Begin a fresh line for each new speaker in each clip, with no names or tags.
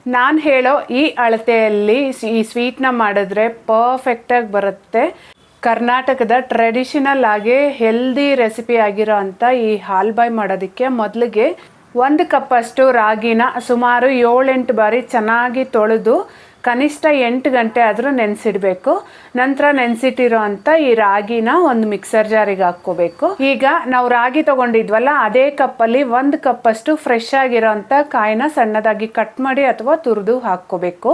ನಾನು ಹೇಳೋ ಈ ಅಳತೆಯಲ್ಲಿ ಈ ಸ್ವೀಟ್ನ ಮಾಡಿದ್ರೆ ಪರ್ಫೆಕ್ಟಾಗಿ ಬರುತ್ತೆ. ಕರ್ನಾಟಕದ ಟ್ರೆಡಿಷನಲ್ ಆಗಿ ಹೆಲ್ದಿ ರೆಸಿಪಿ ಆಗಿರೋ ಅಂಥ ಈ ಹಾಲ್ಬಾಯ್ ಮಾಡೋದಕ್ಕೆ ಮೊದಲಿಗೆ 1 ಕಪ್ಪಷ್ಟು ರಾಗಿನ ಸುಮಾರು 7-8 ಬಾರಿ ಚೆನ್ನಾಗಿ ತೊಳೆದು ಕನಿಷ್ಠ 8 ಗಂಟೆ ಆದರೂ ನೆನೆಸಿಡಬೇಕು. ನಂತರ ನೆನೆಸಿಟ್ಟಿರೋ ಅಂಥ ಈ ರಾಗಿನ ಒಂದು ಮಿಕ್ಸರ್ ಜಾರಿಗೆ ಹಾಕ್ಕೋಬೇಕು. ಈಗ ನಾವು ರಾಗಿ ತೊಗೊಂಡಿದ್ವಲ್ಲ ಅದೇ ಕಪ್ಪಲ್ಲಿ 1 ಕಪ್ಪಷ್ಟು ಫ್ರೆಶ್ ಆಗಿರೋಂಥ ಕಾಯಿನ ಸಣ್ಣದಾಗಿ ಕಟ್ ಮಾಡಿ ಅಥವಾ ತುರಿದು ಹಾಕ್ಕೋಬೇಕು.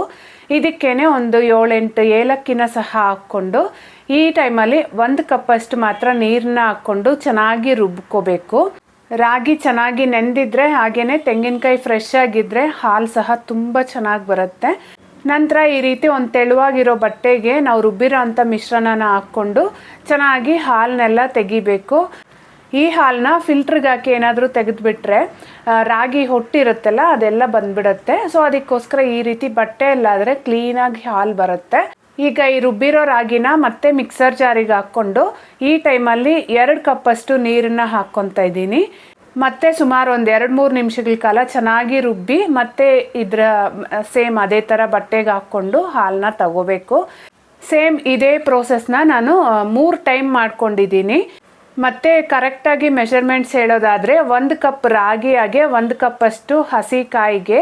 ಇದಕ್ಕೇನೆ ಒಂದು 7-8 ಏಲಕ್ಕಿನ ಸಹ ಹಾಕ್ಕೊಂಡು ಈ ಟೈಮಲ್ಲಿ 1 ಕಪ್ಪಷ್ಟು ಮಾತ್ರ ನೀರನ್ನ ಹಾಕ್ಕೊಂಡು ಚೆನ್ನಾಗಿ ರುಬ್ಕೋಬೇಕು. ರಾಗಿ ಚೆನ್ನಾಗಿ ನೆಂದಿದ್ರೆ ಹಾಗೆಯೇ ತೆಂಗಿನಕಾಯಿ ಫ್ರೆಶ್ ಆಗಿದ್ದರೆ ಹಾಲು ಸಹ ತುಂಬ ಚೆನ್ನಾಗಿ ಬರುತ್ತೆ. ನಂತರ ಈ ರೀತಿ ಒಂದು ತೆಳುವಾಗಿರೋ ಬಟ್ಟೆಗೆ ನಾವು ರುಬ್ಬಿರೋ ಅಂಥ ಮಿಶ್ರಣನ ಹಾಕ್ಕೊಂಡು ಚೆನ್ನಾಗಿ ಹಾಲನ್ನೆಲ್ಲ ತೆಗಿಬೇಕು. ಈ ಹಾಲನ್ನ ಫಿಲ್ಟ್ರಿಗೆ ಹಾಕಿ ಏನಾದರೂ ತೆಗೆದುಬಿಟ್ರೆ ರಾಗಿ ಹೊಟ್ಟಿರುತ್ತಲ್ಲ ಅದೆಲ್ಲ ಬಂದ್ಬಿಡುತ್ತೆ. ಸೊ ಅದಕ್ಕೋಸ್ಕರ ಈ ರೀತಿ ಬಟ್ಟೆಯಲ್ಲಾದರೆ ಕ್ಲೀನಾಗಿ ಹಾಲು ಬರುತ್ತೆ. ಈಗ ಈ ರುಬ್ಬಿರೋ ರಾಗಿನ ಮತ್ತೆ ಮಿಕ್ಸರ್ ಜಾರಿಗೆ ಹಾಕ್ಕೊಂಡು ಈ ಟೈಮಲ್ಲಿ 2 ಕಪ್ಪಷ್ಟು ನೀರನ್ನು ಹಾಕ್ಕೊತಾ ಇದ್ದೀನಿ. ಮತ್ತೆ ಸುಮಾರು ಒಂದು 2-3 ನಿಮಿಷಗಳ ಕಾಲ ಚೆನ್ನಾಗಿ ರುಬ್ಬಿ ಮತ್ತೆ ಇದರ ಸೇಮ್ ಅದೇ ಥರ ಬಟ್ಟೆಗೆ ಹಾಕ್ಕೊಂಡು ಹಾಲನ್ನ ತಗೋಬೇಕು. ಸೇಮ್ ಇದೇ ಪ್ರೋಸೆಸ್ನ ನಾನು 3 ಟೈಮ್ ಮಾಡ್ಕೊಂಡಿದ್ದೀನಿ. ಮತ್ತು ಕರೆಕ್ಟಾಗಿ ಮೆಷರ್ಮೆಂಟ್ಸ್ ಹೇಳೋದಾದರೆ 1 ಕಪ್ ರಾಗಿಯಾಗೆ 1 ಕಪ್ಪಷ್ಟು ಹಸಿ ಕಾಯಿಗೆ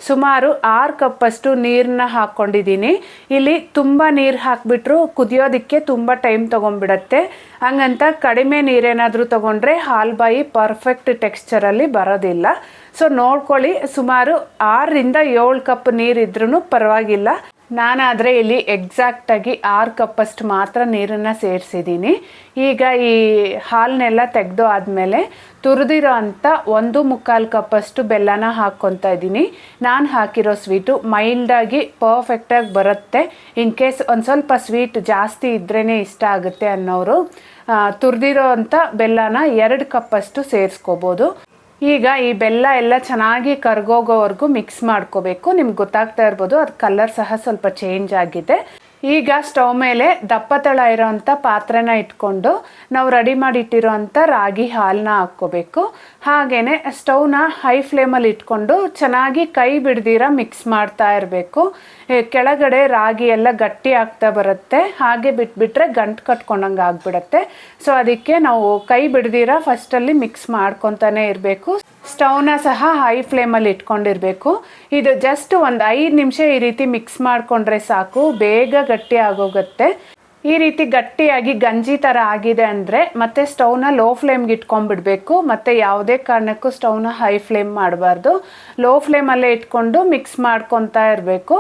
ಸುಮಾರು 6 ಕಪ್ಪಷ್ಟು ನೀರನ್ನ ಹಾಕ್ಕೊಂಡಿದ್ದೀನಿ. ಇಲ್ಲಿ ತುಂಬ ನೀರು ಹಾಕಿಬಿಟ್ರು ಕುದಿಯೋದಕ್ಕೆ ತುಂಬ ಟೈಮ್ ತೊಗೊಂಡ್ಬಿಡತ್ತೆ. ಹಂಗಂತ ಕಡಿಮೆ ನೀರೇನಾದರೂ ತೊಗೊಂಡ್ರೆ ಹಾಲ್ಬಾಯಿ ಪರ್ಫೆಕ್ಟ್ ಟೆಕ್ಸ್ಚರಲ್ಲಿ ಬರೋದಿಲ್ಲ. ಸೊ ನೋಡ್ಕೊಳ್ಳಿ, ಸುಮಾರು 6-7 ಕಪ್ ನೀರಿದ್ರೂ ಪರವಾಗಿಲ್ಲ. ನಾನಾದರೆ ಇಲ್ಲಿ ಎಕ್ಸಾಕ್ಟಾಗಿ 6 ಕಪ್ಪಷ್ಟು ಮಾತ್ರ ನೀರನ್ನು ಸೇರಿಸಿದ್ದೀನಿ. ಈಗ ಈ ಹಾಲನ್ನೆಲ್ಲ ತೆಗೆದು ಆದಮೇಲೆ ತುರಿದಿರೋ ಅಂಥ 1-1/4 ಕಪ್ಪಷ್ಟು ಬೆಲ್ಲನ ಹಾಕ್ಕೊತಾ ಇದ್ದೀನಿ. ನಾನು ಹಾಕಿರೋ ಸ್ವೀಟು ಮೈಲ್ಡಾಗಿ ಪರ್ಫೆಕ್ಟಾಗಿ ಬರುತ್ತೆ. ಇನ್ ಕೇಸ್ ಒಂದು ಸ್ವಲ್ಪ ಸ್ವೀಟ್ ಜಾಸ್ತಿ ಇದ್ರೇ ಇಷ್ಟ ಆಗುತ್ತೆ ಅನ್ನೋರು ತುರಿದಿರೋ ಅಂಥ ಬೆಲ್ಲನ 2 ಕಪ್ಪಷ್ಟು ಸೇರಿಸ್ಕೋಬೋದು. ಈಗ ಈ ಬೆಲ್ಲ ಎಲ್ಲ ಚೆನ್ನಾಗಿ ಕರ್ಗೋಗೋವರೆಗೂ ಮಿಕ್ಸ್ ಮಾಡ್ಕೋಬೇಕು. ನಿಮ್ಗೆ ಗೊತ್ತಾಗ್ತಾ ಇರ್ಬೋದು ಅದು ಕಲರ್ ಸಹ ಸ್ವಲ್ಪ ಚೇಂಜ್ ಆಗಿದೆ. ಈಗ ಸ್ಟವ್ ಮೇಲೆ ದಪ್ಪ ತಳ ಇರೋವಂಥ ಪಾತ್ರೆನ ಇಟ್ಕೊಂಡು ನಾವು ರೆಡಿ ಮಾಡಿಟ್ಟಿರೋ ಅಂಥ ರಾಗಿ ಹಾಲನ್ನ ಹಾಕ್ಕೋಬೇಕು. ಹಾಗೆಯೇ ಸ್ಟವ್ನ ಹೈ ಫ್ಲೇಮಲ್ಲಿ ಇಟ್ಕೊಂಡು ಚೆನ್ನಾಗಿ ಕೈ ಬಿಡ್ದಿರ ಮಿಕ್ಸ್ ಮಾಡ್ತಾ ಇರಬೇಕು. ಕೆಳಗಡೆ ರಾಗಿ ಎಲ್ಲ ಗಟ್ಟಿ ಆಗ್ತಾ ಬರುತ್ತೆ, ಹಾಗೆ ಬಿಟ್ಬಿಟ್ರೆ ಗಂಟು ಕಟ್ಕೊಂಡಂಗೆ ಆಗಿಬಿಡುತ್ತೆ. ಸೊ ಅದಕ್ಕೆ ನಾವು ಕೈ ಬಿಡ್ದಿರ ಫಸ್ಟಲ್ಲಿ ಮಿಕ್ಸ್ ಮಾಡ್ಕೊತಾನೆ ಇರಬೇಕು. ಸ್ಟವ್ನ ಸಹ ಹೈ ಫ್ಲೇಮಲ್ಲಿ ಇಟ್ಕೊಂಡಿರಬೇಕು. ಇದು ಜಸ್ಟ್ ಒಂದು 5 ನಿಮಿಷ ಈ ರೀತಿ ಮಿಕ್ಸ್ ಮಾಡಿಕೊಂಡ್ರೆ ಸಾಕು, ಬೇಗ ಗಟ್ಟಿ ಆಗೋಗುತ್ತೆ. ಈ ರೀತಿ ಗಟ್ಟಿಯಾಗಿ ಗಂಜಿ ಥರ ಆಗಿದೆ ಅಂದರೆ ಮತ್ತೆ ಸ್ಟವ್ನ ಲೋ ಫ್ಲೇಮ್ಗೆ ಇಟ್ಕೊಂಡ್ಬಿಡ್ಬೇಕು. ಮತ್ತು ಯಾವುದೇ ಕಾರಣಕ್ಕೂ ಸ್ಟವ್ನ ಹೈ ಫ್ಲೇಮ್ ಮಾಡಬಾರ್ದು, ಲೋ ಫ್ಲೇಮಲ್ಲೇ ಇಟ್ಕೊಂಡು ಮಿಕ್ಸ್ ಮಾಡ್ಕೊತಾ ಇರಬೇಕು.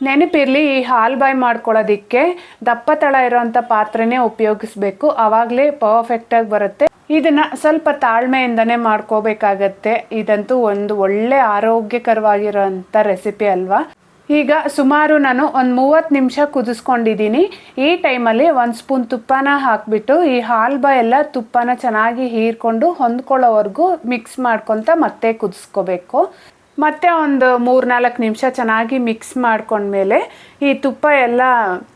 ನೆನಪಿರಲಿ, ಈ ಹಾಲ್ಬಾಯ್ ಮಾಡ್ಕೊಳ್ಳೋದಕ್ಕೆ ದಪ್ಪ ತಳ ಇರೋವಂಥ ಪಾತ್ರೆನೇ ಉಪಯೋಗಿಸ್ಬೇಕು, ಆವಾಗಲೇ ಪರ್ಫೆಕ್ಟಾಗಿ ಬರುತ್ತೆ. ಇದನ್ನು ಸ್ವಲ್ಪ ತಾಳ್ಮೆಯಿಂದನೇ ಮಾಡ್ಕೋಬೇಕಾಗತ್ತೆ. ಇದಂತೂ ಒಂದು ಒಳ್ಳೆ ಆರೋಗ್ಯಕರವಾಗಿರೋಂಥ ರೆಸಿಪಿ ಅಲ್ವಾ. ಈಗ ಸುಮಾರು ನಾನು ಒಂದು 30 ನಿಮಿಷ ಕುದಿಸ್ಕೊಂಡಿದ್ದೀನಿ. ಈ ಟೈಮಲ್ಲಿ 1 ಸ್ಪೂನ್ ತುಪ್ಪನ ಹಾಕಿಬಿಟ್ಟು ಈ ಹಾಲ್ಬಾಯ್ ಎಲ್ಲ ತುಪ್ಪನ ಚೆನ್ನಾಗಿ ಹೀರ್ಕೊಂಡು ಹೊಂದ್ಕೊಳ್ಳೋವರೆಗೂ ಮಿಕ್ಸ್ ಮಾಡ್ಕೊತ ಮತ್ತೆ ಕುದಿಸ್ಕೋಬೇಕು. ಮತ್ತೆ ಒಂದು 3-4 ನಿಮಿಷ ಚೆನ್ನಾಗಿ ಮಿಕ್ಸ್ ಮಾಡ್ಕೊಂಡ್ಮೇಲೆ ಈ ತುಪ್ಪ ಎಲ್ಲ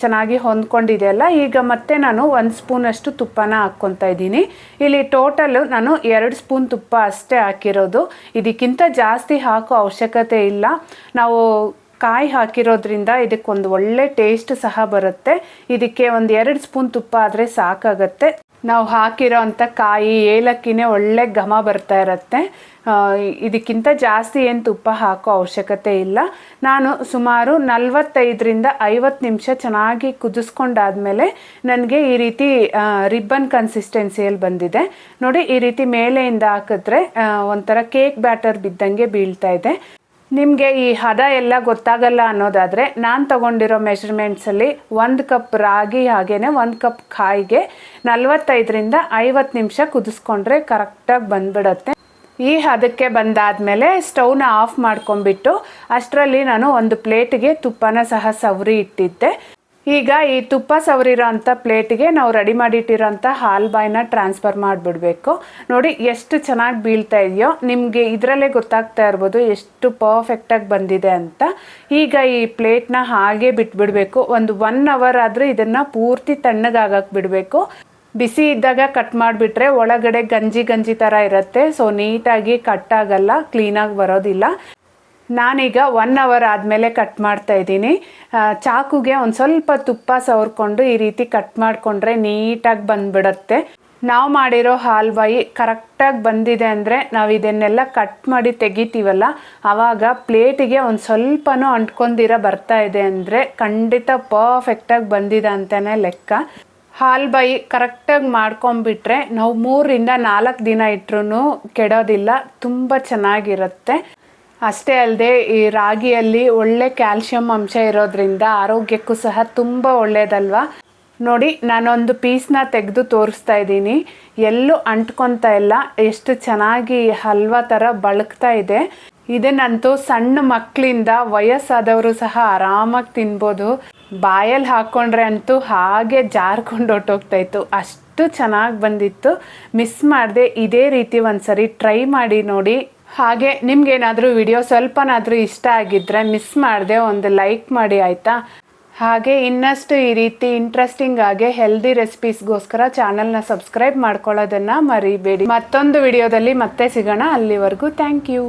ಚೆನ್ನಾಗಿ ಹೊಂದ್ಕೊಂಡಿದೆಯಲ್ಲ, ಈಗ ಮತ್ತೆ ನಾನು 1 ಸ್ಪೂನಷ್ಟು ತುಪ್ಪನ ಹಾಕ್ಕೊತಾ ಇದ್ದೀನಿ. ಇಲ್ಲಿ ಟೋಟಲು ನಾನು 2 ಸ್ಪೂನ್ ತುಪ್ಪ ಅಷ್ಟೇ ಹಾಕಿರೋದು. ಇದಕ್ಕಿಂತ ಜಾಸ್ತಿ ಹಾಕೋ ಅವಶ್ಯಕತೆ ಇಲ್ಲ. ನಾವು ಕಾಯಿ ಹಾಕಿರೋದ್ರಿಂದ ಇದಕ್ಕೊಂದು ಒಳ್ಳೆ ಟೇಸ್ಟ್ ಸಹ ಬರುತ್ತೆ. ಇದಕ್ಕೆ ಒಂದು 2 ಸ್ಪೂನ್ ತುಪ್ಪ ಆದರೆ ಸಾಕಾಗತ್ತೆ. ನಾವು ಹಾಕಿರೋ ಅಂಥ ಕಾಯಿ ಏಲಕ್ಕಿನೇ ಒಳ್ಳೆ ಘಮ ಬರ್ತಾ ಇರುತ್ತೆ. ಇದಕ್ಕಿಂತ ಜಾಸ್ತಿ ಏನು ತುಪ್ಪ ಹಾಕೋ ಅವಶ್ಯಕತೆ ಇಲ್ಲ. ನಾನು ಸುಮಾರು 45-50 ನಿಮಿಷ ಚೆನ್ನಾಗಿ ಕುದಿಸ್ಕೊಂಡಾದ್ಮೇಲೆ ನನಗೆ ಈ ರೀತಿ ರಿಬ್ಬನ್ ಕನ್ಸಿಸ್ಟೆನ್ಸಿಯಲ್ಲಿ ಬಂದಿದೆ ನೋಡಿ. ಈ ರೀತಿ ಮೇಲೆಯಿಂದ ಹಾಕಿದ್ರೆ ಒಂಥರ ಕೇಕ್ ಬ್ಯಾಟರ್ ಬಿದ್ದಂಗೆ ಬೀಳ್ತಾ ಇದೆ. ನಿಮಗೆ ಈ ಹದ ಎಲ್ಲ ಗೊತ್ತಾಗಲ್ಲ ಅನ್ನೋದಾದರೆ ನಾನು ತೊಗೊಂಡಿರೋ ಮೆಷರ್ಮೆಂಟ್ಸಲ್ಲಿ 1 ಕಪ್ ರಾಗಿ ಹಾಗೆಯೇ 1 ಕಪ್ ಕಾಯಿಗೆ 45-50 ನಿಮಿಷ ಕುದಿಸ್ಕೊಂಡ್ರೆ ಕರೆಕ್ಟಾಗಿ ಬಂದ್ಬಿಡುತ್ತೆ. ಈ ಹದಕ್ಕೆ ಬಂದಾದಮೇಲೆ ಸ್ಟವ್ನ ಆಫ್ ಮಾಡ್ಕೊಂಡ್ಬಿಟ್ಟು ಅಷ್ಟರಲ್ಲಿ ನಾನು ಒಂದು ಪ್ಲೇಟಿಗೆ ತುಪ್ಪನ ಸಹ ಸವರಿ ಇಟ್ಟಿದ್ದೆ. ಈಗ ಈ ತುಪ್ಪ ಸವರಿರೋ ಅಂಥ ಪ್ಲೇಟಿಗೆ ನಾವು ರೆಡಿ ಮಾಡಿಟ್ಟಿರೋಂಥ ಹಾಲ್ಬಾಯ್ನ ಟ್ರಾನ್ಸ್ಫರ್ ಮಾಡಿಬಿಡಬೇಕು. ನೋಡಿ ಎಷ್ಟು ಚೆನ್ನಾಗಿ ಬೀಳ್ತಾ ಇದೆಯೋ, ನಿಮಗೆ ಇದರಲ್ಲೇ ಗೊತ್ತಾಗ್ತಾ ಇರ್ಬೋದು ಎಷ್ಟು ಪರ್ಫೆಕ್ಟಾಗಿ ಬಂದಿದೆ ಅಂತ. ಈಗ ಈ ಪ್ಲೇಟ್ನ ಹಾಗೆ ಬಿಟ್ಬಿಡಬೇಕು. ಒಂದು 1 ಅವರ್ ಆದರೆ ಇದನ್ನು ಪೂರ್ತಿ ತಣ್ಣಗಾಗಕ್ಕೆ ಬಿಡಬೇಕು. ಬಿಸಿ ಇದ್ದಾಗ ಕಟ್ ಮಾಡಿಬಿಟ್ರೆ ಒಳಗಡೆ ಗಂಜಿ ಥರ ಇರುತ್ತೆ. ಸೊ ನೀಟಾಗಿ ಕಟ್ ಆಗಲ್ಲ, ಕ್ಲೀನಾಗಿ ಬರೋದಿಲ್ಲ. ನಾನೀಗ 1 ಅವರ್ ಆದಮೇಲೆ ಕಟ್ ಮಾಡ್ತಾ ಇದ್ದೀನಿ. ಚಾಕುಗೆ ಒಂದು ಸ್ವಲ್ಪ ತುಪ್ಪ ಸವರ್ಕೊಂಡು ಈ ರೀತಿ ಕಟ್ ಮಾಡಿಕೊಂಡ್ರೆ ನೀಟಾಗಿ ಬಂದ್ಬಿಡುತ್ತೆ. ನಾವು ಮಾಡಿರೋ ಹಾಲ್ಬಾಯಿ ಕರೆಕ್ಟಾಗಿ ಬಂದಿದೆ ಅಂದರೆ ನಾವು ಇದನ್ನೆಲ್ಲ ಕಟ್ ಮಾಡಿ ತೆಗಿತೀವಲ್ಲ, ಆವಾಗ ಪ್ಲೇಟಿಗೆ ಒಂದು ಸ್ವಲ್ಪನೂ ಅಂಟ್ಕೊಂಡಿರ ಬರ್ತಾ ಇದೆ ಅಂದರೆ ಖಂಡಿತ ಪರ್ಫೆಕ್ಟಾಗಿ ಬಂದಿದೆ ಅಂತಲೇ ಲೆಕ್ಕ. ಹಾಲ್ಬಾಯಿ ಕರೆಕ್ಟಾಗಿ ಮಾಡ್ಕೊಂಬಿಟ್ರೆ ನಾವು 3ರಿಂದ 4 ದಿನ ಇಟ್ಟರೂ ಕೆಡೋದಿಲ್ಲ, ತುಂಬ ಚೆನ್ನಾಗಿರುತ್ತೆ. ಅಷ್ಟೇ ಅಲ್ಲದೆ ಈ ರಾಗಿಯಲ್ಲಿ ಒಳ್ಳೆ ಕ್ಯಾಲ್ಶಿಯಂ ಅಂಶ ಇರೋದ್ರಿಂದ ಆರೋಗ್ಯಕ್ಕೂ ಸಹ ತುಂಬ ಒಳ್ಳೆಯದಲ್ವಾ. ನೋಡಿ, ನಾನೊಂದು ಪೀಸ್ನ ತೆಗೆದು ತೋರಿಸ್ತಾ ಇದ್ದೀನಿ. ಎಲ್ಲೂ ಅಂಟ್ಕೊತಾ ಇಲ್ಲ, ಎಷ್ಟು ಚೆನ್ನಾಗಿ ಹಲ್ವಾ ಥರ ಬಳುಕ್ತಾ ಇದೆ. ಇದನ್ನಂತೂ ಸಣ್ಣ ಮಕ್ಕಳಿಂದ ವಯಸ್ಸಾದವರು ಸಹ ಆರಾಮಾಗಿ ತಿನ್ಬೋದು. ಬಾಯಲ್ಲಿ ಹಾಕ್ಕೊಂಡ್ರೆ ಅಂತೂ ಹಾಗೆ ಜಾರ್ಕೊಂಡು ಹೊಟ್ಟೋಗ್ತಾಯಿತ್ತು, ಅಷ್ಟು ಚೆನ್ನಾಗಿ ಬಂದಿತ್ತು. ಮಿಸ್ ಮಾಡದೆ ಇದೇ ರೀತಿ ಒಂದ್ಸರಿ ಟ್ರೈ ಮಾಡಿ ನೋಡಿ. ಹಾಗೆ ನಿಮ್ಗೇನಾದರೂ ವಿಡಿಯೋ ಸ್ವಲ್ಪನಾದರೂ ಇಷ್ಟ ಆಗಿದ್ದರೆ ಮಿಸ್ ಮಾಡದೆ ಒಂದು ಲೈಕ್ ಮಾಡಿ ಆಯಿತಾ. ಹಾಗೆ ಇನ್ನಷ್ಟು ಈ ರೀತಿ ಇಂಟ್ರೆಸ್ಟಿಂಗ್ ಆಗಿ ಹೆಲ್ದಿ ರೆಸಿಪೀಸ್ಗೋಸ್ಕರ ಚಾನಲ್ನ ಸಬ್ಸ್ಕ್ರೈಬ್ ಮಾಡ್ಕೊಳ್ಳೋದನ್ನು ಮರಿಬೇಡಿ. ಮತ್ತೊಂದು ವಿಡಿಯೋದಲ್ಲಿ ಮತ್ತೆ ಸಿಗೋಣ. ಅಲ್ಲಿವರೆಗೂ ಥ್ಯಾಂಕ್ ಯು.